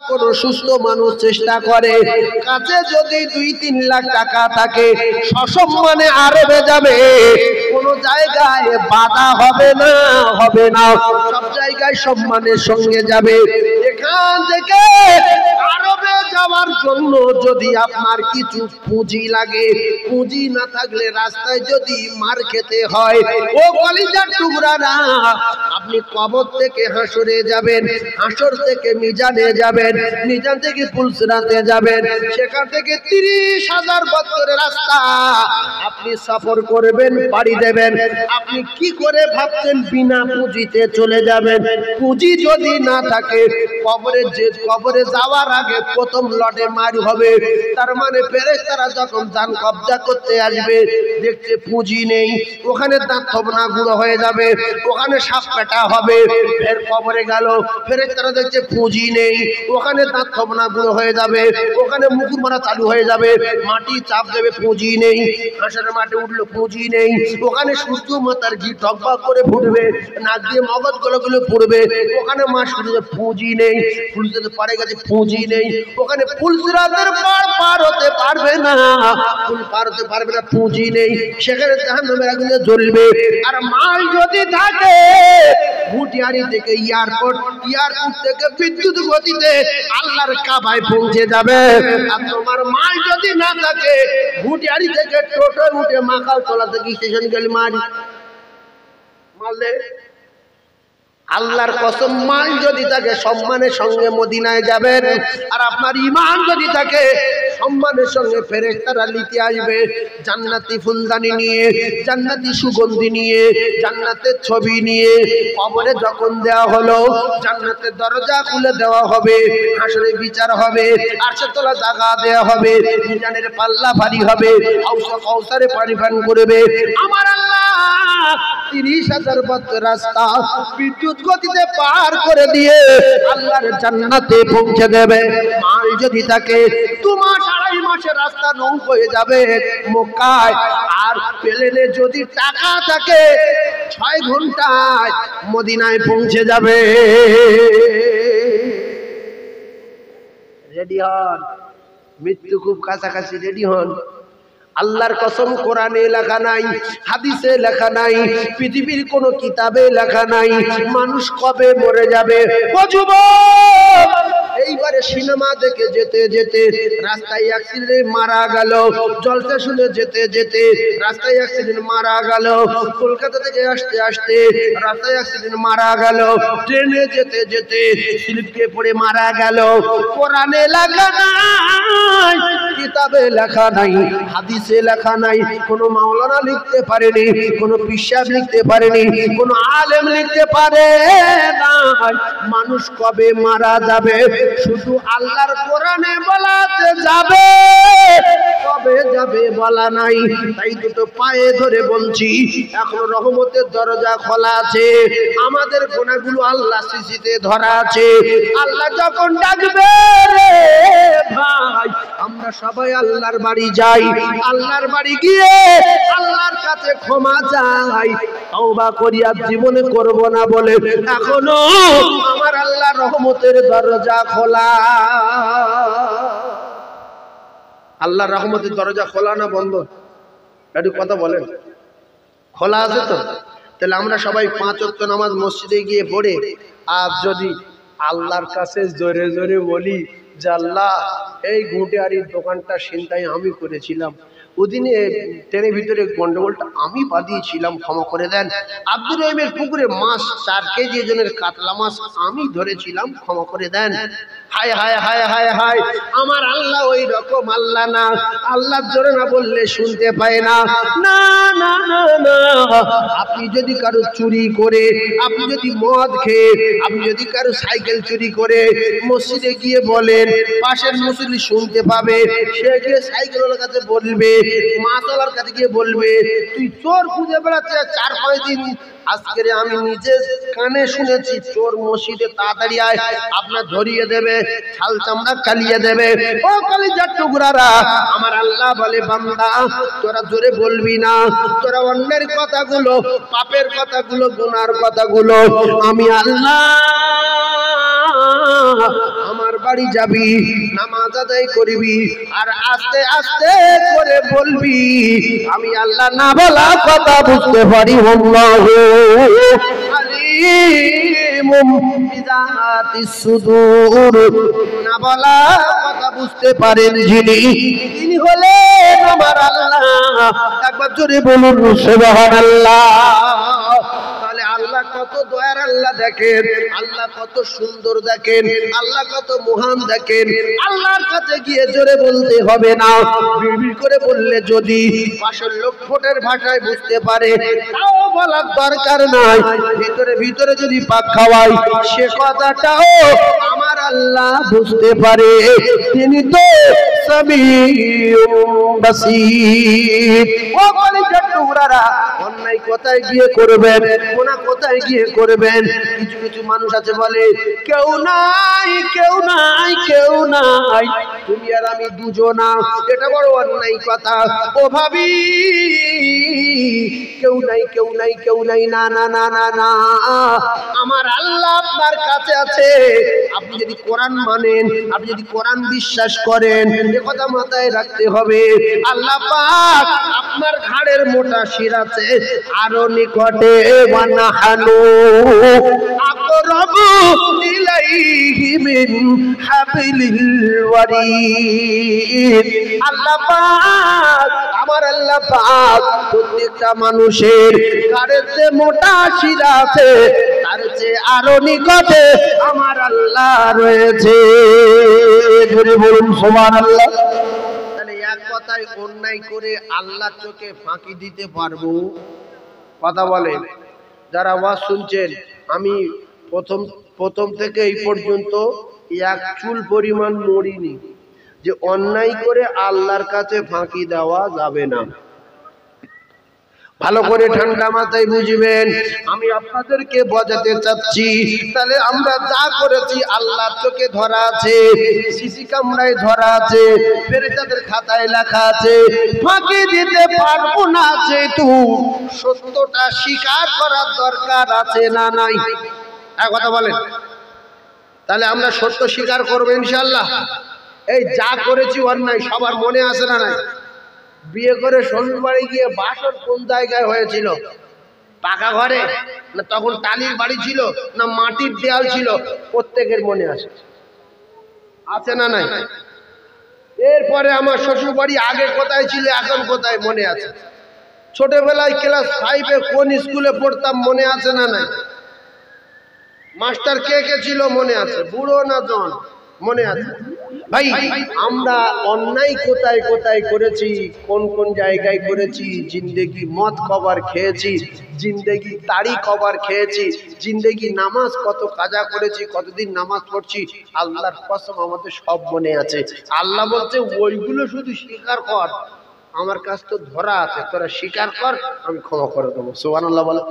কোন সুস্থ মানুষ চেষ্টা করে কাছে যদি 2-3 লাখ টাকা থাকে সসম্মানে আরবে যাবে, কোন জায়গায় বাধা হবে না, সব জায়গায় সম্মানের সঙ্গে যাবে। এখান থেকে আরবে যাওয়ার জন্য যদি আপনার কিছু পুঁজি লাগে, পুঁজি না থাকলে রাস্তায় যদি মার খেতে হয়, ও কলিজার টুকরারা, আপনি কবর থেকে হাসরে যাবেন, হাসর থেকে মিজানে যাবেন, মিজান থেকে পুলসরাতে যাবেন, সেখান থেকে 30,000 বছরের রাস্তা আপনি সফর করবেন, পাড়ি দেবেন। আপনি কি করে ভাবছেন বিনা পুঁজিতে চলে যাবেন? পুঁজি যদি না থাকে কবরে যাওয়ার আগে প্রথম লটে মার হবে। তার মানে ফেরেশতারা যখন জান কবজা করতে আসবে দেখছে পুঁজি নেই, ওখানে দাঁত থবনা গুঁড়ো হয়ে যাবে, ওখানে সাপ পেটা হবে। ফের কবরে গেল, ফেরেশতারা দেখছে পুঁজি নেই, ওখানে দাঁত থবনা গুঁড়ো হয়ে যাবে, ওখানে মুকুর মারা চালু হয়ে যাবে, মাটি চাপ দেবে, পুঁজি নেই। হাসরের মাঠে উঠলো, পুঁজি নেই, ওখানে সূর্য মাতার ঘি টকবক করে ফুটবে, নাক দিয়ে মগজ গুলো পড়বে, ওখানে মা শুরু পুঁজি নেই, পুলিশের পারে গেছে, পুঁজি নেই, ওখানে পুলসিরাতের পার হতে পারবে না, পুল পার হতে পারবে না, পুঁজি নেই, সেখানে জাহান্নামের আগুনে জ্বলবে। আর মাল যদি থাকে ভুটিয়ারি থেকে এয়ারপোর্ট থেকে বিদ্যুৎ গতিতে আল্লাহর কাবায় পৌঁছে যাবে। আর তোমার মাল যদি না থাকে ভুটিয়ারি থেকে টোটো উঠে মাকাল তোলা থেকে স্টেশন গেলে মাল দে। আল্লাহর কসম, মাল যদি থাকে সম্মানের সঙ্গে মদিনায় যাবেন। আর আপনার ঈমান যদি থাকে সম্মানের সঙ্গে ফেরেশতারা নিতে আসবে, জান্নাতি ফুলদানি নিয়ে, জান্নাতি সুগন্ধি নিয়ে, জান্নাতের ছবি নিয়ে। কবরে যখন দেওয়া হলো জান্নাতের দরজা খুলে দেওয়া হবে, হাসরে বিচার হবে, আরশের তলা জায়গা দেওয়া হবে, মিজানের পাল্লা ভারী হবে, কাউসারে পানি পান করবে। আমার আল্লাহ 30,000 বছর রাস্তা বিদ্যুৎ গতিতে পার করে দিয়ে আল্লাহর জান্নাতে পৌঁছে দেবে। মাল যদি থাকে 2 মাস 2.5 মাসের রাস্তা নৌ হয়ে যাবে মক্কায়। আর প্লেনে যদি টাকা থাকে 6 ঘন্টায় মদিনায় পৌঁছে যাবে। রেডি হন, মৃত্যু খুব কাছাকাছি, রেডি হন। আল্লাহর কসম, কোরআনে লেখা নাই, হাদিসে লেখা নাই, পৃথিবীর কোনো কিতাবে লেখা নাই মানুষ কবে মরে যাবে। ও যুবক, এইবারে সিনেমা দেখে যেতে যেতে রাস্তায় অ্যাক্সিডেন্টে মারা গেল, জলসা শুনে যেতে যেতে রাস্তায় অ্যাক্সিডেন্ট মারা গেল, কলকাতা থেকে আসতে আসতে রাস্তায় অ্যাক্সিডেন্ট মারা গেল, ট্রেনে যেতে যেতে স্লিপ খেয়ে পড়ে মারা গেল। কোরআনে লেখা নাই, কিতাবে লেখা নাই, হাদিসে লেখা নাই, কোনো মাওলানা লিখতে পারেনি, কোনো পিশাব লিখতে পারেনি, কোনো আলেম লিখতে পারে না মানুষ কবে মারা যাবে। শুধু আল্লাহর কোরআনে বলাতে যাবে, কবে যাবে বলা নাই। তাই দুটো পায়ে ধরে বলছি, এখন রহমতের দরজা খোলা আছে, আমাদের গুনাহগুলো আল্লাহ সিসিতে ধরা আছে। আল্লাহ যখন ডাকবে রে ভাই, আমরা সবাই আল্লাহর বাড়ি যাই, আল্লাহর বাড়ি গিয়ে আল্লাহর কাছে ক্ষমা চাই, তওবা করি আর জীবনে করব না বলে এখনো আমার আল্লাহ রহমতের দরজা খোলা। আল্লাহর রহমতের দরজা খোলা না বন্ধ? একটু কথা বলেন। খোলা আছে তো? তাহলে আমরা সবাই 5 ওয়াক্ত নামাজ মসজিদে গিয়ে পড়ে আর যদি আল্লাহর কাছে জোরে জোরে বলি যে আল্লাহ, এই ঘুঁটিয়ারির দোকানটা ছিনতাই আমি করেছিলাম, ওদিনে ট্রেনের ভিতরে গন্ডগোলটা আমি বাদিয়েছিলাম, ক্ষমা করে দেন। আব্দুর রহিমের পুকুরে মাছ 4 কেজি ওজনের কাতলা মাছ আমি ধরেছিলাম, ক্ষমা করে দেন। হায় হায় হায় হায় হায়, আমার আল্লাহ ওই রকম আল্লাহ না। আল্লাহ জোরে না বললে শুনতে পায় না। না না না না, আপনি যদি কারো চুরি করে, আপনি যদি মদ খেয়ে, আপনি যদি কারো সাইকেল চুরি করে মসজিদে গিয়ে বলেন, পাশের মুসল্লি শুনতে পাবে, সে গিয়ে সাইকেলের কাছে বলবে, মাতলার কাছে গিয়ে বলবে, তুই চোর খুঁজে বেড়াচ্ছে 4-5 দিন, আজকে আমি নিজে কানে শুনেছি চোর মসজিদে, তাড়াতাড়ি আয়, আপনার ধরিয়ে দেবে, ছাল চামড়া কালিয়ে দেবে। ও কলিজার টুকরারা, আমার আল্লাহ বলে, বান্দা তোরা জোরে বলবি না, তোরা অন্যের কথাগুলো, পাপের কথাগুলো, গুনার কথাগুলো আমি আল্লাহ আমার বাড়ি যাবি, নামাজ আদায় করবি, আর আস্তে আস্তে করে বলবি আমি আল্লাহ না বলা কথা বুঝতে পারি, আল্লাহু আলিমুম বিযাতিস সুদূর, না বলা কথা বুঝতে পারেন যিনি, তিনি হলেন আমার আল্লাহ। একবার জোরে বলুন সুবহানাল্লাহ। তাহলে আল্লাহ কত দয়ার আল্লাহ দেখেন, আল্লাহ কত সুন্দর দেখেন, আল্লাহ কত মহান দেখেন। আল্লাহর কাছে গিয়ে জোরে বলতে হবে না, বিড়বিড় করে বললে যদি পাশের লোক ঠোঁটের ভাষায় বুঝতে পারে তাও বলার দরকার নাই। ভিতরে ভিতরে যদি পাক খাওয়াই সে কথাটাও আমার আল্লাহ বুঝতে পারে, তিনি তো সামিউম বাসীর। ও কলিজার টুকরারা, অন্যায় কোথায় গিয়ে করবেন, গুনাহ কোথায় গিয়ে করবেন? কিছু কিছু মানুষ আছে বলে কেউ নাই, কেউ নাই, কেউ নাই, তুমি আর আমি দুজনা। এটা বড় অন্যায় কথা। ও ভাবি, কেউ নাই, কেউ নাই, কেউ নাই, না না না না না, আমার আল্লাহ আপনার কাছে আছে। আপনি যদি কোরআন মানেন, আপনি যদি কোরআন বিশ্বাস করেন, এ কথা মাথায় রাখতে হবে। আল্লাহ পাক আপনার ঘাড়ের মোটা শির আছে আরো নিকটে, ওয়ানাহানু আকরাবু ইলাইহি মিন হাবিলিল ওয়ারিদ। আল্লাহ পাক, আমার আল্লাহ পাক প্রত্যেকটা মানুষের ঘাড়ের যে মোটা শির আছে তার চেয়ে আরো নিকটে আমার আল্লাহ রয়েছে। ধরে বলুন সুবহানাল্লাহ। তাহলে এক কথায় অন্যায় করে আল্লাহর চোখে ফাঁকি দিতে পারবো? কথা বলেন যারা ওয়াজ শুনছেন, আমি প্রথম থেকে এই পর্যন্ত এক চুল পরিমাণ নড়িনি যে অন্যায় করে আল্লাহর কাছে ফাঁকি দেওয়া যাবে না। ভালো করে ঠান্ডা মাথায় বুঝবেন, আমি আপনাদেরকে বোঝাতে চাচ্ছি। তাহলে আমরা যা করেছি আল্লাহর চোখে ধরা আছে, সিসি ক্যামেরায় ধরা আছে, ফেরেশতাদের খাতায় লেখা আছে। ফাঁকি দিতে পারবো না যেহেতু সত্যটা স্বীকার করার দরকার আছে না নাই? এক কথা বলেন। তাহলে আমরা সত্য স্বীকার করবো ইনশাআল্লাহ। এই যা করেছি অন্যায় সবার মনে আছে না নাই? বিয়ে করে শ্বশুর বাড়ি গিয়ে বাসর কোন জায়গায় হয়েছিল? পাকা ঘরে না তখন টালির বাড়ি ছিল না মাটির দেয়াল ছিল? প্রত্যেকের মনে আছে, আছে না নাই? এরপরে আমার শ্বশুর বাড়ি আগে কোথায় ছিল, এখন কোথায়, মনে আছে। ছোটবেলায় ক্লাস 5-এ কোন স্কুলে পড়তাম মনে আছে না নাই? মাস্টার কে কে ছিল মনে আছে? বুড়ো না জন মনে আছে? ভাই, আমরা অন্যায় কোথায় কোথায় করেছি, কোন কোন জায়গায় করেছি? জিন্দেগি মদ খাবার খেয়েছি, জিন্দেগি তাড়ি খাবার খেয়েছি, জিন্দেগি নামাজ কত কাজা করেছি, কতদিন নামাজ পড়ছি, আল্লাহর কসম আমাদের সব মনে আছে। আল্লাহ বলছে ওইগুলো শুধু স্বীকার কর, আমার কাছ তো ধরা আছে, তোরা স্বীকার কর, আমি ক্ষমা করে দেবো। সুবহানাল্লাহ বলো।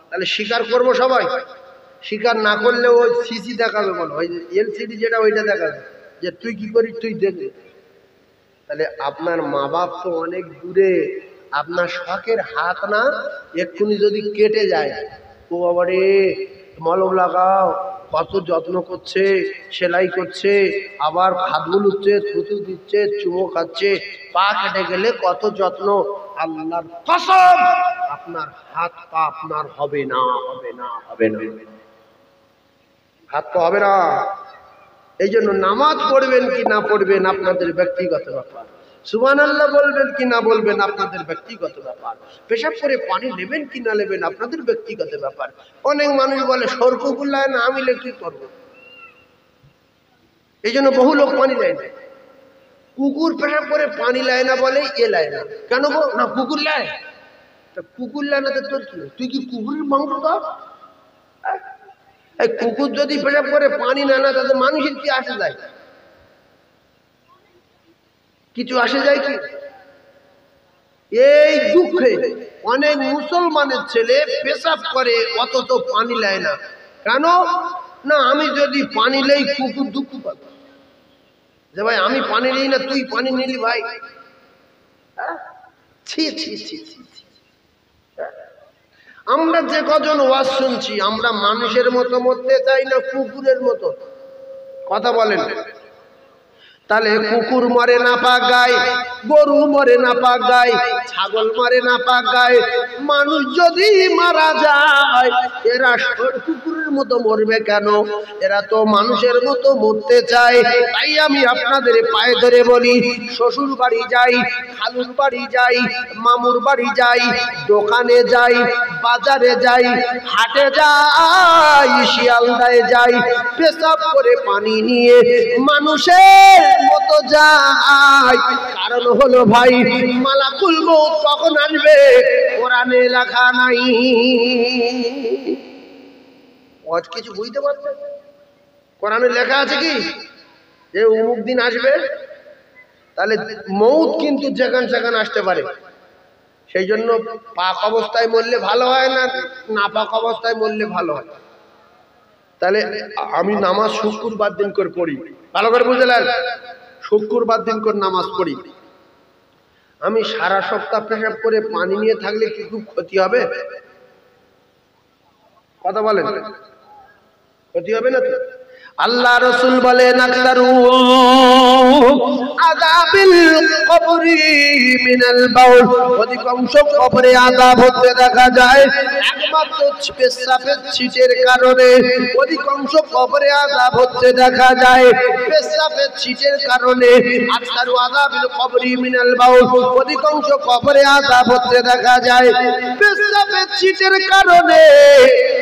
তাহলে স্বীকার করবো সবাই। স্বীকার না করলে ওই সিসি দেখাবে, বলো ওই এলসিডি যেটা, ওইটা দেখাবে যে তুই কি করিস, তুই দেখবি। তাহলে আপনার মা বাপ তো অনেক দূরে, আপনার শখের হাত না এক্ষুনি যদি কেটে যায়, ও বাবা রে মলম লাগাও, কত যত্ন করছে, সেলাই করছে, আবার হাত বুলুচ্ছে, থুতু দিচ্ছে, চুমো খাচ্ছে, পা কেটে গেলে কত যত্ন। আল্লাহর কসম আপনার হাত পা আপনার হবে না, হবে না, হবে না, হাত পা হবে না। এই জন্য নামাজ পড়বেন কি না পড়বেন আপনাদের ব্যক্তিগত ব্যাপার, সুবহানাল্লাহ বলবেন কি না বলবেন আপনাদের ব্যক্তিগত ব্যাপার, পেশাব করে পানি নেবেন কি না নেবেন আপনাদের ব্যক্তিগত ব্যাপার। অনেক মানুষ বলে সরকুকুল্লায় না আমিলে কি করব, এই জন্য বহু লোক পানি নেয় না। কুকুর পেশাব করে পানি লায় না বলে এ লায় না, কেন গো? না কুকুর লায়। তা কুকুর লায় না তো তোর কি, তুই কি কুকুরের মাংস দাও? এই কুকুর যদি পেশাব করে পানি না না, তাদের মানুষের কি আসে যায়? কিছু আসে যায় কি? এই দুঃখে অনেক মুসলমানের ছেলে পেশাব করে অথচ পানি লায় না, কেন? না আমি যদি পানি লেই কুকুর দুঃখ পাবে যে ভাই আমি পানি নিই না, তুই পানি নিলি ভাই। ছি ছি ছি ছি। আমরা যে কজন ওয়াজ শুনছি, আমরা মানুষের মতো মরতে চাই না কুকুরের মতো? কথা বলেন। তাহলে কুকুর মরে নাপাক গায়ে, গরু মরে নাপাক গায়ে, ছাগল মরে নাপাক গায়ে, মানুষ যদি মারা যায় এরা কুকুরের মতো মরবে কেন? এরা তো মানুষের মতো মরতে চায়। তাই আমি আপনাদের পায়ে ধরে বলি, শ্বশুর বাড়ি যাই, খালুর বাড়ি যাই, মামুর বাড়ি যাই, দোকানে যাই, বাজারে যাই, হাটে যাই, শিয়ালদায় যাই, পেশাব করে পানি নিয়ে মানুষের মতো যায়। কারণ হলো ভাই, মালাকুল মউত কখন আসবে কোরআনে লেখা নাই। আজ কিছু বুঝতে পারছেন? কোরআনে লেখা আছে কি যে অমুক দিন আসবে? তাহলে মউত কিন্তু যেখানে সেখানে আসতে পারে। সেই জন্য পাক অবস্থায় মরলে ভালো হয় না নাপাক অবস্থায় মরলে ভালো হয়? তাহলে আমি নামাজ শুক্রবার দিন করে পড়ি, ভালো করে বুঝলেন? শুক্রবার দিন করে নামাজ পড়ি। আমি সারা সপ্তাহ পেশাব করে পানি নিয়ে থাকলে কি খুব ক্ষতি হবে? কথা বলেন, ক্ষতি হবে না তো? আল্লাহ রাসূল বলেন, আকসারু আযাবিল কবরি মিনাল বাউল, অধিকাংশ কবরে আযাব হতে দেখা যায় একমাত্র পেশাবের ছিটের কারণে। অধিকাংশ কবরে আযাব হতে দেখা যায় পেশাবের ছিটের কারণে। আকসারু আযাবিল কবরি মিনাল বাউল, অধিকাংশ কবরে আযাব হতে দেখা যায় পেশাবের ছিটের কারণে।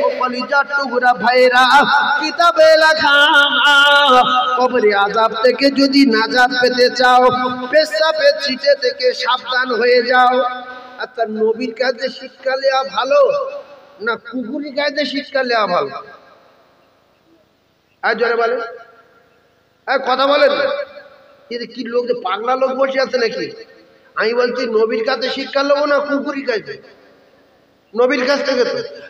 ও কলিজার টুকরা ভাইরা, কিতাবে লেখা কবরে আযাব থেকে যদি নাজাত পেতে চাও, পেশাবের ছিটে থেকে সাবধান হয়ে যাও। আচ্ছা, নবীর কাছে শিক্ষা নেওয়া ভালো না কুকুরের কাছে শিক্ষা নেওয়া ভালো? আর জোরে বলেন, কথা বলেন। কি লোক, পাগলা লোক বসে আছে নাকি? আমি বলছি নবীর কাছে শিক্ষা নেবো না কুকুরের কাছে? নবীর কাছ থেকে।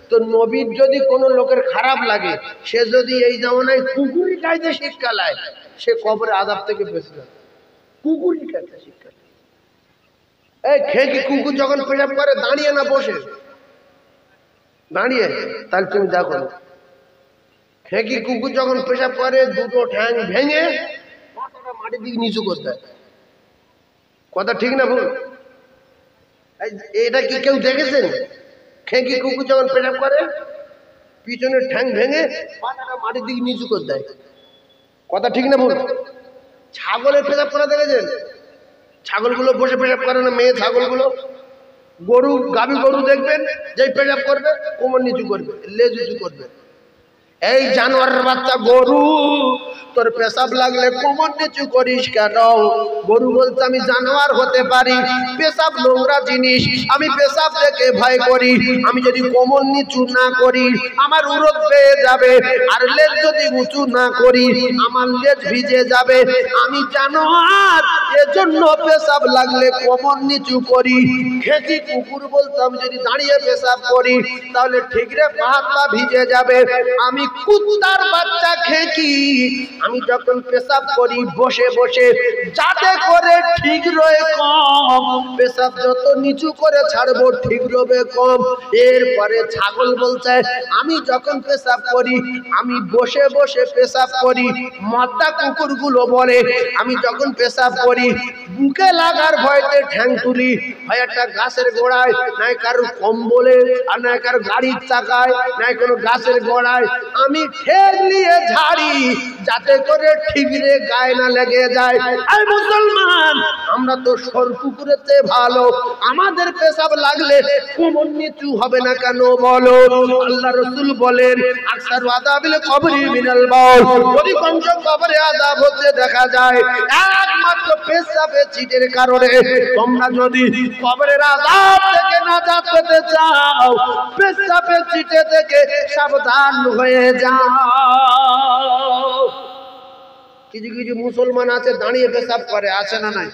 তো নবীর যদি কোনো লোকের খারাপ লাগে, সে যদি এই জামানায় কুকুরের কাছে শিক্ষা নেয়, সে কবরে আযাব থেকে বেঁচে যাবে। কুকুরের কাছে শিক্ষা। এই খেয়ে কুকুর যখন পেশাব করে দাঁড়িয়ে না বসে? দাঁড়িয়ে। তাহলে তুমি দেখো, খেয়ে কুকুর যখন পেশাব করে দুটো ঠ্যাং ভেঙে মাথাটা মাটির দিকে নিচু করতে হয়। কথা ঠিক না ভুল? এটা কি কেউ দেখেছেন? খেঁকি কুকুর যখন পেশাব করে পিছনের ঠ্যাং ভেঙে মাথাটা মাটির দিকে নিচু করে দেয়। কথা ঠিক না ভুল? ছাগলের পেশাব করা দেখেছেন? ছাগলগুলো বসে পেশাব করে না, মেয়ে ছাগলগুলো। গরু, গাভী গরু দেখবেন যেই পেশাব করবে কোমর নিচু করবে, লেজ উঁচু করবে। এই জানোয়ারের বাচ্চা গরু, তোর পেশাব লাগলে কোমর নিচু করিস কেন? গরু বলছে, আমি জানোয়ার হতে পারি, পেশাব নোংরা জিনিস, আমি পেশাব থেকে ভয় করি। আমি যদি কোমর নিচু না করি আমার উরত পেয়ে যাবে, আর লেজ যদি উঁচু না করি আমার লেজ ভিজে যাবে। আমি জানোয়ার, এজন্য পেশাব লাগলে কোমর নিচু করি। খেঁচি কুকুর বলতো, আমি যদি দাঁড়িয়ে পেশাব করি তাহলে ঠিক রে পা হাত ভিজে যাবে। আমি কুত্তার বাচ্চা খেঁকি, আমি যখন পেশাব করি বসে বসে, যাতে করে ঠিক রয়ে কম, পেশাব যত নিচু করে ছাড়বো ঠিক রবে কম। এরপরে ছাগল বলছে, আমি যখন পেশাব করি আমি বসে বসে পেশাব করি। মদ্দা কুকুরগুলো বলে, আমি যখন পেশাব করি বুকে লাগার ভয়তে ঠ্যাং তুলি, হয় একটা গাছের গোড়ায়, নাই কারো কম্বলে, আর নাই কারো গাড়ির চাকায়, নাই কোনো গাছের গোড়ায় আমি ঠেক নিয়ে ঝাড়ি, যাতে করে ঠিকরে গায়ে না লেগে যায়। এই মুসলমান, আমরা তো সর কুকুরের চেয়ে ভালো, আমাদের পেশাব লাগলে কোমর নিচু হবে না কেন বলো? আল্লাহ রাসূল বলেন, আকসারু আযাবিল কবরি মিনাল বাউল, অধিকাংশ কবরে আযাব হতে দেখা যায় একমাত্র পেশাবের ছিটের কারণে। তোমরা যদি কবরের আযাব থেকে নাজাত পেতে চাও, পেশাবের ছিটে থেকে সাবধান হয়ে যাও। কিছু কিছু মুসলমান আছে দাঁড়িয়ে পেশাব করে, আছে না নাই?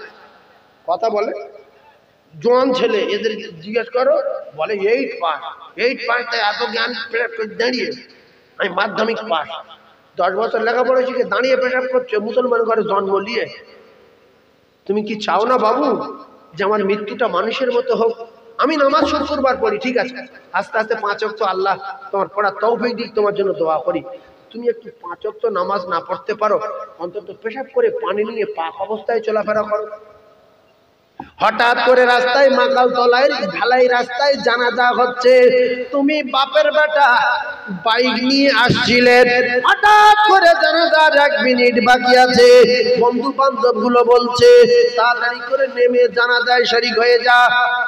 কথা বলে জোয়ান ছেলে, এদের জিজ্ঞেস করো, বলে 8 পাস, 8 পাসটা এত জ্ঞান দাঁড়িয়ে। আমি মাধ্যমিক পাস, 10 বছর লেখাপড়া শিখে দাঁড়িয়ে পেশাব করছে মুসলমান ঘরে জন্ম নিয়ে। তুমি কি চাও না বাবু যে আমার মৃত্যুটা মানুষের মতো হোক? আমি নামাজ শুক্রবার পড়ি, ঠিক আছে, আস্তে আস্তে 5 ওয়াক্ত আল্লাহ তোমার পড়ার তৌফিক দিক, তোমার জন্য দোয়া করি। তুমি একটু 5 ওয়াক্ত নামাজ না পড়তে পারো, অন্তত পেশাব করে পানি নিয়ে পাক অবস্থায় চলাফেরা করো। হঠাৎ করে রাস্তায় মাকাল তলায় ঢালাই রাস্তায় জানাজা হচ্ছে, তুমি বাপের বেটা বাইক নিয়ে আসছিলেন, হঠাৎ করে জানাজার 1 মিনিট বাকি আছে, বন্ধু বান্ধব গুলো বলছে তাড়াতাড়ি করে নেমে জানাজায় শরীক হয়ে যা,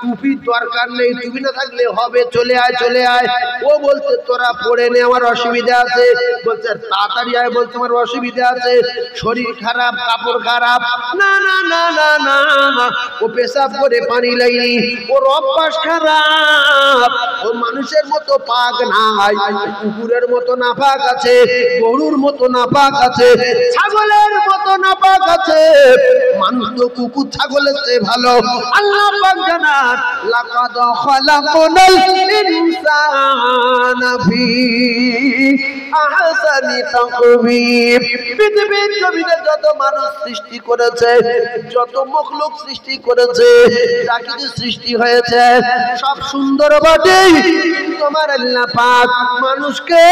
টুপির দরকার নেই, টুপি না থাকলে হবে, চলে আয় চলে আয়। ও বলছে তোরা পড়ে নে, আমার অসুবিধা আছে। বলছে তাড়াতাড়ি আয়, বলছে আমার অসুবিধা আছে, শরীর খারাপ, কাপড় খারাপ। না না না না না, ও পেশাব করে পানি লাইনি, ওর অভ্যাস খারাপ, ও মানুষের মতো পাক নাই, কুকুরের মতো নাপাক আছে, গরুর মতো নাপাক আছে, ছাগলের মতো নাপাক আছে। মানুষ তো কুকুর ছাগলের চেয়ে ভালো। আল্লাহ পাক জানান লাকাদ খালাকনাল ইনসানা ফি আহসানি তাকওয়িম। পৃথিবীর জমিনে যত মানুষ সৃষ্টি করেছে, যত মখলুক সৃষ্টি করেছে, যা কিছু সৃষ্টি হয়েছে সব সুন্দর বটে, কিন্তু আমার আল্লাহ পাক মানুষকে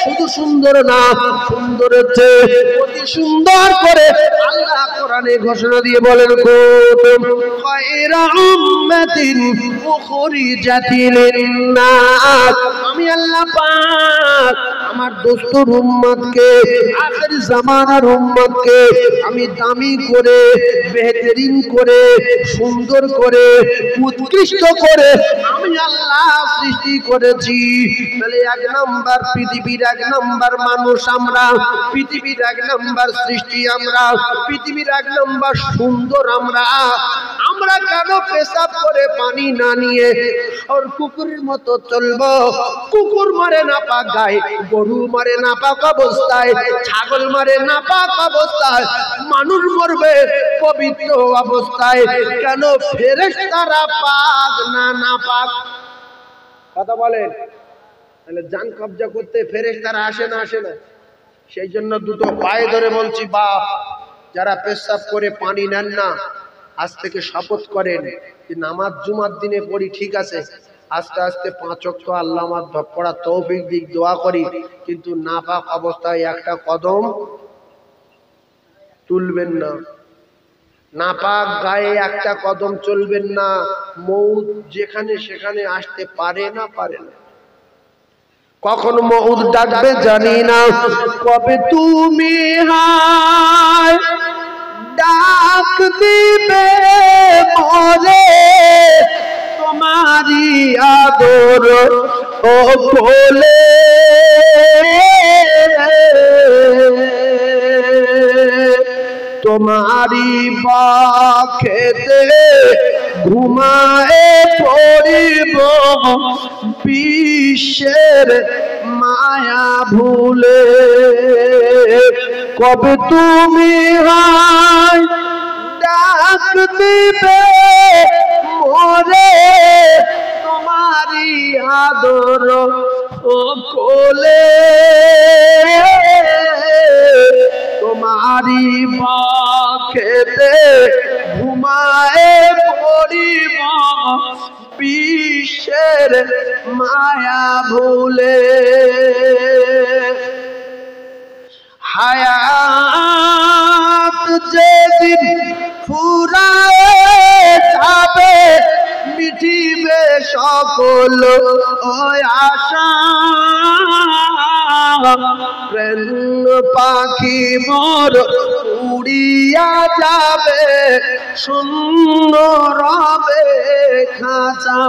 শুধু সুন্দর না, সুন্দরের চেয়ে অতি সুন্দর করে আল্লাহ কোরআনে ঘোষণা দিয়ে বলেন কুনতুম খায়রা উম্মাতিন উখরিজাত লিন-নাস। আমি আল্লাহ পাক আমার দোস্তর উম্মতকে, আখির জামানার উম্মতকে আমি দামি করে, বেহতরিন করে, সুন্দর করে, উৎকৃষ্ট করে আমি আল্লাহ সৃষ্টি করেছি। তাহলে 1 নাম্বার পৃথিবীর 1 নাম্বার মানুষ আমরা, পৃথিবীর 1 নাম্বার সৃষ্টি আমরা, পৃথিবীর 1 নাম্বার সুন্দর আমরা। আমরা কেন পেশাব করে পানি না নিয়ে আর কুকুরের মতো চলবো? কুকুর মারে নাপাক গায়ে, গরু মারে নাপাক অবস্থায়, ছাগল মারে নাপাক অবস্থায়, মানুষ মরবে পবিত্র অবস্থায়, কেন ফেরেশতারা পাক না নাপাক? কথা বলেন। তাহলে জান কবজা করতে ফেরেশতারা আসে না আসে না? সেই জন্য দুটো পায়ে ধরে বলছি, বাপ যারা পেশাব করে পানি নেন না, আজ থেকে শপথ করেন যে নামাজ জুমার দিনে পড়ি ঠিক আছে, আস্তে আস্তে 5 ওয়াক্ত আল্লাহ আমার পড়া তৌফিক দিক, দোয়া করি, কিন্তু নাপাক অবস্থায় একটা কদম তুলবেন না, নাপাক গায়ে একটা কদম চলবেন না। মউত যেখানে সেখানে আসতে পারে না, পারে না। কখন মউত ডাকবে জানি না, কবে তুমি হায় ডাক দিবে মরে, তোমারি আদর ও কোলে, তোমারি বাখেতে ঘুমায়ে পড়িব, বিশ্বের মায়া ভুলে। কবে তুমি হায় ডাক দিবে মোরে, তোমারি আদর ও কোলে, তোমারি বাখেতে ঘুমায়ে পড়িব, বিশ্বের মায়া ভুলে। হায়াত যেদিন ফুরায়ে যাবে, মিটিবে সকল ওই আশা, প্রেম পাখি মোর উড়িয়া যাবে, শূন্য রবে খাঁচা।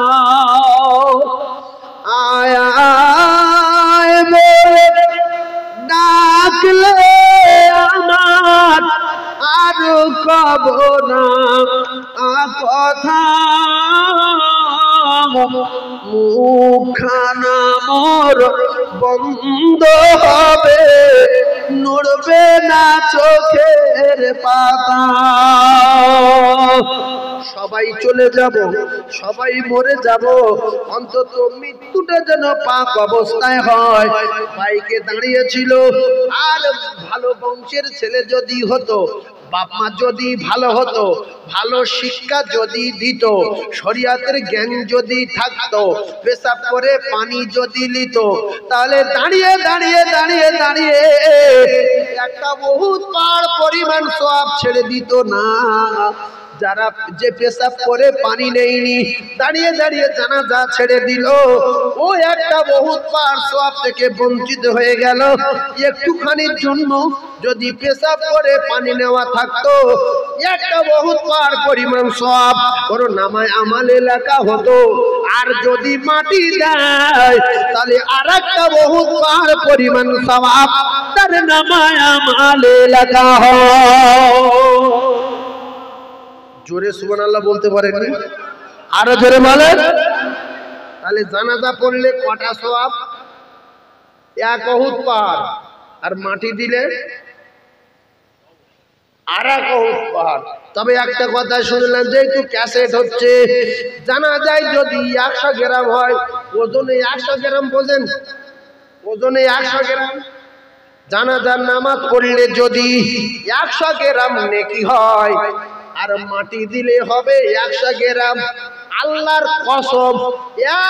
আয় আয় বলে ডাকলে আমার আর কব না কথা, মুখখানা মোর বন্ধ হবে, নড়বে না চোখের পাতা। সবাই চলে যাব, সবাই মরে যাব, অন্তত মৃত্যুটা যেন পাক অবস্থায় হয়। বাইকে দাঁড়িয়েছিল, আর ভালো বংশের ছেলে যদি হতো, বাপ মা যদি ভালো হতো, ভালো শিক্ষা যদি দিত, শরীয়তের জ্ঞান যদি থাকতো, পেশাব করে পানি যদি নিত, তাহলে দাঁড়িয়ে দাঁড়িয়ে দাঁড়িয়ে দাঁড়িয়ে একটা বহুত পার পরিমাণ সওয়াব ছেড়ে দিত না। যারা যে পেশাব করে পানি নেয়নি, দাঁড়িয়ে দাঁড়িয়ে জানাজা ছেড়ে দিল, ও একটা বহুত পার সওয়াব থেকে বঞ্চিত হয়ে গেল। একটুখানির জন্য যদি পেশাব করে পানি নেওয়া থাকতো, একটা বহুত পার পরিমাণ সওয়াব ওর নামায় আমালে লেখা হতো। আর যদি মাটি দেয়, তাহলে আর একটা বহুত পার পরিমাণ সওয়াব তার নামায় আমালে লেখা হয়। জোরে সুবহানাল্লাহ বলতে পারেননি? আরো জোরে বলেন। তাহলে জানাজা পড়লে কটা সওয়াব? এক উহুদ পাহাড়। আর মাটি দিলে আর এক উহুদ পাহাড়। তবে একটা কথা শুনলাম, যেহেতু ক্যাসেট হচ্ছে, জানাজায় যদি 100 গ্রাম হয়, ওজনে 100 গ্রাম, বোঝেন, ওজনে 100 গ্রাম। জানাজার নামাজ পড়লে যদি 100 গ্রাম নেকি হয়, আর মাটি দিলে হবে 100 গ্রাম। আল্লাহর কসম,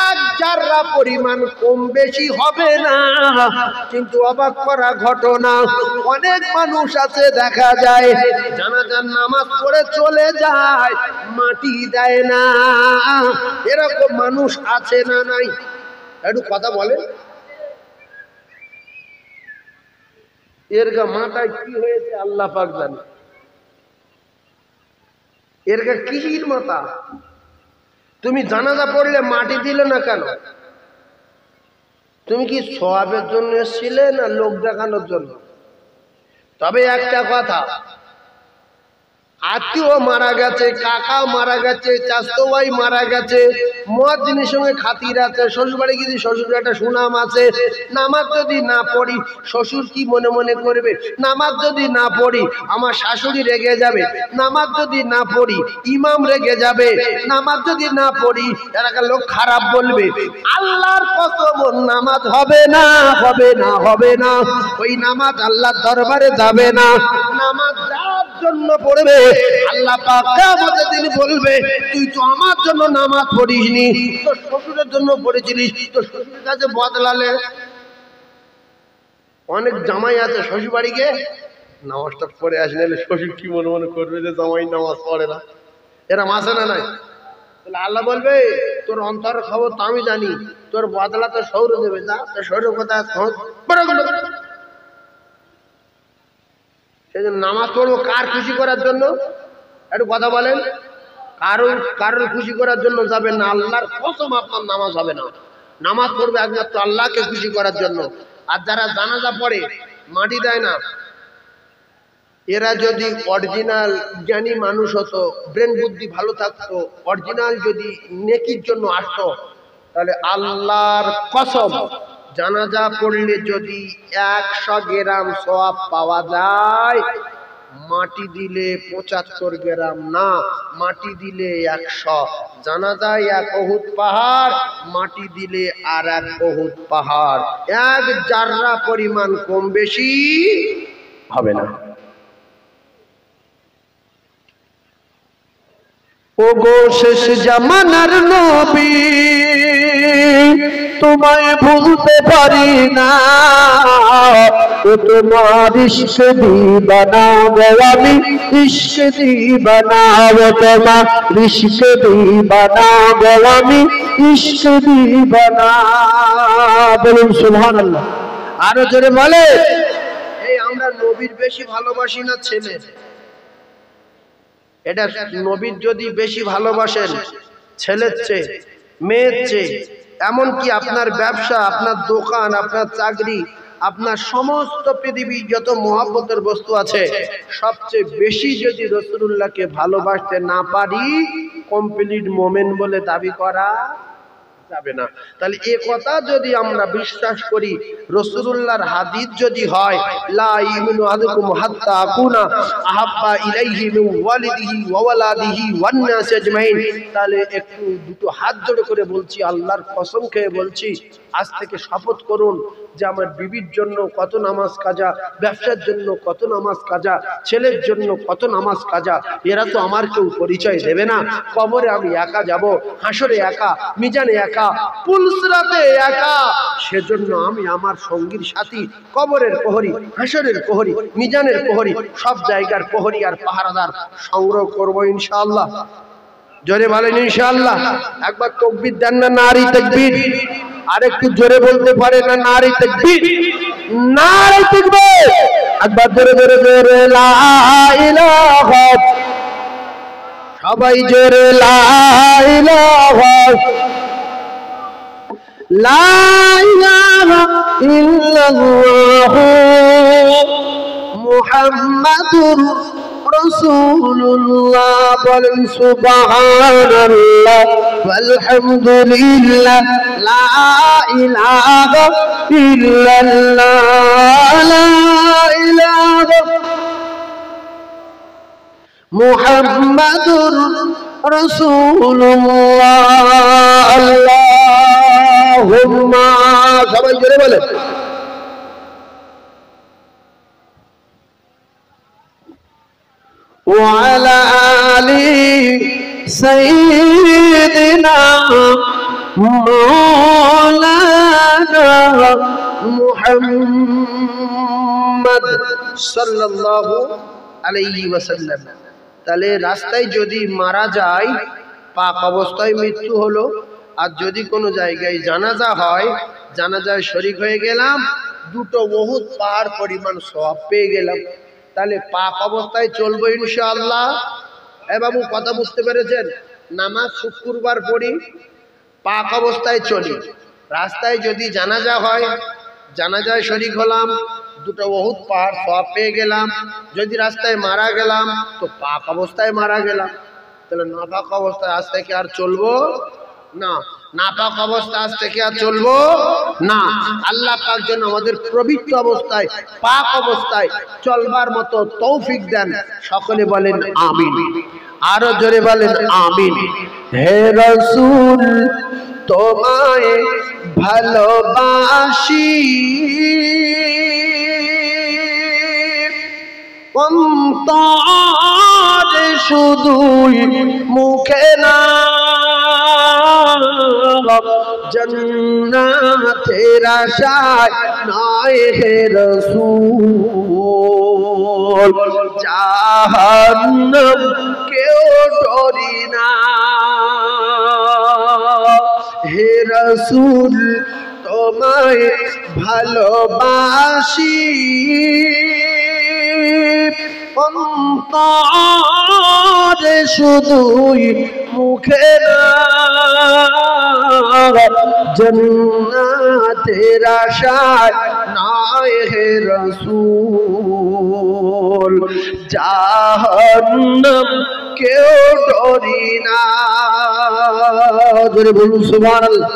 এক জাররা পরিমাণ কম বেশি হবে না। কিন্তু অবাক করা ঘটনা, অনেক মানুষ আছে দেখা যায় জানাজার নামাজ পড়ে চলে যায়, মাটি দেয় না। এরকম মানুষ আছে না নাই? একটু কথা বলেন। এর মাথায় কি হয়েছে আল্লাহ পাক জানে। এর কিসির মাথা? তুমি জানাজা পড়লে মাটি দিলে না কেন? তুমি কি সওয়াবের জন্য এসেছিলে না লোক দেখানোর জন্য? তবে একটা কথা, আত্মীয় মারা গেছে, কাকা মারা গেছে, চাচতো ভাই মারা গেছে, মুয়াজ্জিনের সঙ্গে খাতির আছে, শ্বশুরবাড়ি গেছি, শ্বশুর একটা সুনাম আছে, নামাজ যদি না পড়ি শ্বশুর কি মনে মনে করবে, নামাজ যদি না পড়ি আমার শাশুড়ি রেগে যাবে, নামাজ যদি না পড়ি ইমাম রেগে যাবে, নামাজ যদি না পড়ি এলাকার লোক খারাপ বলবে। আল্লাহর কসম, নামাজ হবে না, হবে না, হবে না। ওই নামাজ আল্লাহর দরবারে যাবে না। নামাজ যার জন্য পড়বে আল্লাহ পাক কিয়ামতের দিন বলবে, তুই তো আমার জন্য নামাজ পড়িসনি, তোর শ্বশুরের জন্য পড়েছিলিস, তোর শ্বশুরের কাছে বদলালে। অনেক জামাই আছে শ্বশুর বাড়ি গিয়ে নামাজটা পড়ে আসে, নাহলে শ্বশুর কি মনে মনে করবে যে জামাই নামাজ পড়ে না। এরা মাসে না নাই? তাহলে আল্লাহ বলবে, তোর অন্তরের খবর তো আমি জানি, তোর বদলা তো সৌর দেবে। যা, তোর সৌরের কথা সেই জন্য নামাজ পড়বো কার খুশি করার জন্য? একটু কথা বলেন। কারোর খুশি করার জন্য যাবেন না। আল্লাহর কসম আপনার নামাজ হবে না। নামাজ পড়বে একমাত্র আল্লাহকে খুশি করার জন্য। আর যারা জানাজা পড়ে মাটি দেয় না, এরা যদি অরিজিনাল জ্ঞানী মানুষ হতো, ব্রেন বুদ্ধি ভালো থাকতো, অরিজিনাল যদি নেকির জন্য আসতো, তাহলে আল্লাহর কসম জানাজা পড়লে যদি 100 গ্রাম সওয়াব পাওয়া যায়, মাটি দিলে 75 গ্রাম না, মাটি দিলে 100। জানাজায় 1 উহুদ পাহাড়, মাটি দিলে আর 1 উহুদ পাহাড়। এক জাররা পরিমাণ কম বেশি হবে না। ওগো শেষ জামানার নবী, তোমায় ভুলতে পারি না, ও তোমার ইশক দিবানাবো আমি, ইশক দিবানাবো তোমার, ইশক দিবানাবো আমি, ইশক দিবানাবো। বলুন সুবহানাল্লাহ। আরো জোরে বলে। এই আমরা নবীর বেশি ভালোবাসি না ছেলে? এটা নবীর যদি বেশি ভালোবাসেন ছেলের চেয়ে, মেয়ের চেয়ে, এমনকি আপনার ব্যবসা, আপনার দোকান, আপনার চাকরি, আপনার সমস্ত পৃথিবীর যত মহব্বতের বস্তু আছে, সবচেয়ে বেশি যদি রাসূলুল্লাহকে ভালোবাসতে না পারি, কমপ্লিট মোমেন বলে দাবি করা যাবে না। তাহলে এ কথা যদি আমরা বিশ্বাস করি, রাসূলুল্লাহর হাদিস যদি হয়, লা ইউমিনু আহাদুকুম হাত্তা আকুনা আহাব্বা ইলাইহি মিন ওয়ালিদিহি ওয়া ওয়ালাদিহি ওয়ান নাস আজমাইন, তাহলে একটু দুটো হাত জোড়ে করে বলছি, আল্লাহর কসম খেয়ে বলছি, আজ থেকে শপথ করুন যে আমার বিবির জন্য কত নামাজ কাজা, ব্যবসার জন্য কত নামাজ কাজা, ছেলের জন্য কত নামাজ কাজা। এরা তো আমার কেউ পরিচয় দেবে না। কবরে আমি একা যাব, হাসরে একা, মিজানে একা, পুলসরাতে একা। সেজন্য আমি আমার সঙ্গীর সাথী, কবরের প্রহরী, হাসরের প্রহরী, মিজানের প্রহরী, সব জায়গার প্রহরী আর পাহারাদার সংগ্রহ করবো ইনশাআল্লাহ। জোরে বলেন ইনশাআল্লাহ। একবার তাকবীর দেন না, নারী তাকবীর। আর একটু জোরে বলতে পারে না, নারী তাকবীর, নারী তাকবীর। একবার জোরে জোরে জোরে লা ইলাহা, সবাই জোরে লা ইলাহা, লা ইলাহা ইল্লাল্লাহ মুহাম্মাদুর রাসূলুল্লাহ। বলেন সুবহানাল্লাহ ওয়ালহামদুলিল্লাহ, লা ইলাহা ইল্লাল্লাহ, লা ইলাহা মুহাম্মাদুর রাসূলুল্লাহ। আল্লাহুম্মা, সবাই জোরে বলেন, وعلى آل سيدنا مولانا محمد সাল্লাল্লাহু আলাইহি ওয়াসাল্লাম। তাহলে রাস্তায় যদি মারা যায় পাক অবস্থায় মৃত্যু হলো, আর যদি কোনো জায়গায় জানাজা হয়, জানাজায় শরীক হয়ে গেলাম, দুটো বহুত পাহাড় পরিমাণ সওয়াব পেয়ে গেলাম। তাহলে পাক অবস্থায় চলবো ইনশাআল্লাহ। এ বাবু, কথা বুঝতে পেরেছেন? নামাজ শুক্রবার পড়ি, পাক অবস্থায় চলি। রাস্তায় যদি জানাজা হয়, জানাজায় শরীক হলাম, দুটো বহুত পাহাড় সওয়াব পেয়ে গেলাম। যদি রাস্তায় মারা গেলাম তো পাক অবস্থায় মারা গেলাম। তাহলে নাপাক অবস্থায় আজ থেকে আর চলবো না, নাপাক অবস্থা আজ থেকে আর চলবো না। আল্লাহ পাক যেন আমাদের পবিত্র অবস্থায়, পাক অবস্থায় চলবার মতো তৌফিক দেন। সকলে বলেন আমিন। আরো জোরে বলেন আমিন। হে রাসূল তোমায় ভালোবাসি, অন্তরে শুধুই মুখে না, জান্নাতের আশায় নয় হে রাসূল, জাহান্নাম কেউ ডরি না। হে রাসূল তোমায় ভালোবাসি, অন্তরে শুধুই মুখে না, জান্নাতের আশায় নয় হে রাসূল, জাহান্নাম কেউ ডরি না। জোরে বলুন সুবহানাল্লাহ।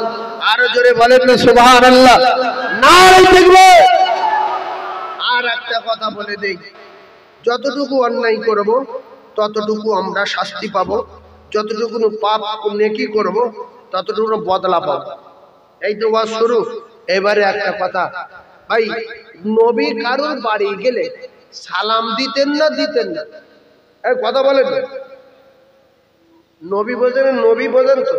আরো জোরে বলেন না সুবহানাল্লাহ। নারে তাকবীর। আর একটা কথা বলে দেই, যতটুকু অন্যায় করব ততটুকু আমরা শাস্তি পাব, যতটুকু পাপ নেকি করব ততটুকু বদলা পাব। এই তো ওয়াজ শুরু। এবারে একটা কথা, ভাই নবী কারোর বাড়ি গেলে সালাম দিতেন না দিতেন না? এই কথা বলেন। নবী বোঝেন, নবী বোঝেন তো?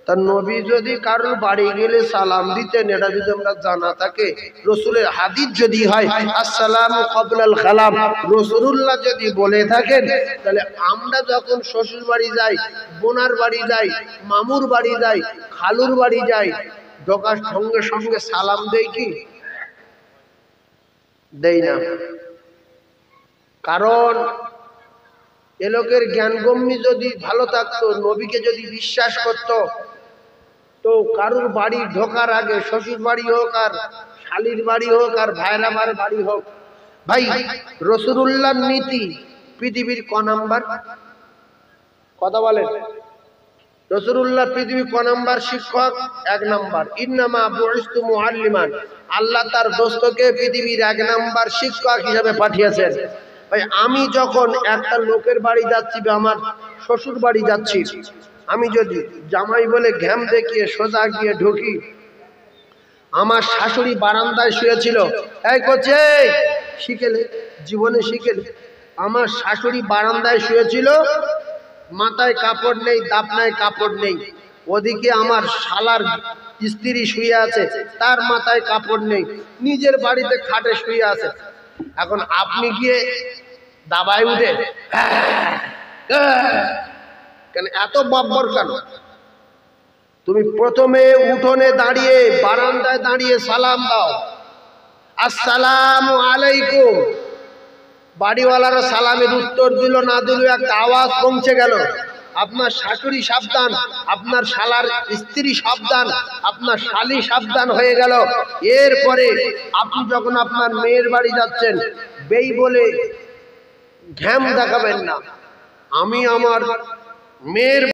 তার নবী যদি কারোর বাড়ি গেলে সালাম দিতেন, এটা যদি আমরা জানা থাকে, রসুলের হাদিস যদি হয় আসসালামু ক্বাবলাল কালাম, রাসূলুল্লাহ যদি বলে থাকেন, তাহলে আমরা যখন শ্বশুর বাড়ি যাই, বোনার বাড়ি যাই, মামুর বাড়ি যাই, খালুর বাড়ি যাই, ঢোকার সঙ্গে সঙ্গে সালাম দেই কি দেই না? কারণ এ লোকের জ্ঞানগম্যি যদি ভালো থাকতো, নবীকে যদি বিশ্বাস করতো, তো কারুর বাড়ি ঢোকার আগে, শ্বশুর বাড়ি হোক আর শালির বাড়ি হোক আর ভাইরামার বাড়ি হোক, ভাই রাসূলুল্লাহর নীতি পৃথিবীর ক নাম্বার? কথা বলেন। রাসূলুল্লাহ পৃথিবীর ক নাম্বার শিক্ষক? 1 নাম্বার। ইন্নামা বুইস্তু মুআল্লিমান, আল্লাহ তার দোস্তকে পৃথিবীর 1 নাম্বার শিক্ষক হিসেবে পাঠিয়েছেন। ভাই আমি যখন একটা লোকের বাড়ি যাচ্ছি বা আমার শ্বশুর বাড়ি যাচ্ছি, আমি যদি জামাই বলে ঘ্যাম দেখিয়ে সোজা গিয়ে ঢুকি, আমার শাশুড়ি বারান্দায় শুয়েছিল। এই করছে শিখেলে, জীবনে শিখেলে। আমার শাশুড়ি বারান্দায় শুয়েছিল, মাথায় কাপড় নেই, দাপনায় কাপড় নেই। ওদিকে আমার শালার স্ত্রী শুয়ে আছে, তার মাথায় কাপড় নেই, নিজের বাড়িতে খাটে শুয়ে আছে। এখন আপনি গিয়ে দাবায় উঠে কেন এত বব্বর কেন? তুমি প্রথমে উঠোনে দাঁড়িয়ে, বারান্দায় দাঁড়িয়ে সালাম দাও, আসসালামু আলাইকুম। বাড়িওয়ালারা সালামের উত্তর দিল না দিল, একটা আওয়াজ পৌঁছে গেল, আপনার শাশুড়ি সাবধান, আপনার শালার স্ত্রী সাবধান, আপনার শালি সাবধান হয়ে গেল। এরপরে আপনি যখন আপনার মেয়ের বাড়ি যাচ্ছেন, বেই বলে ঘ্যাম দেখাবেন না। আমি আমার মেয়ের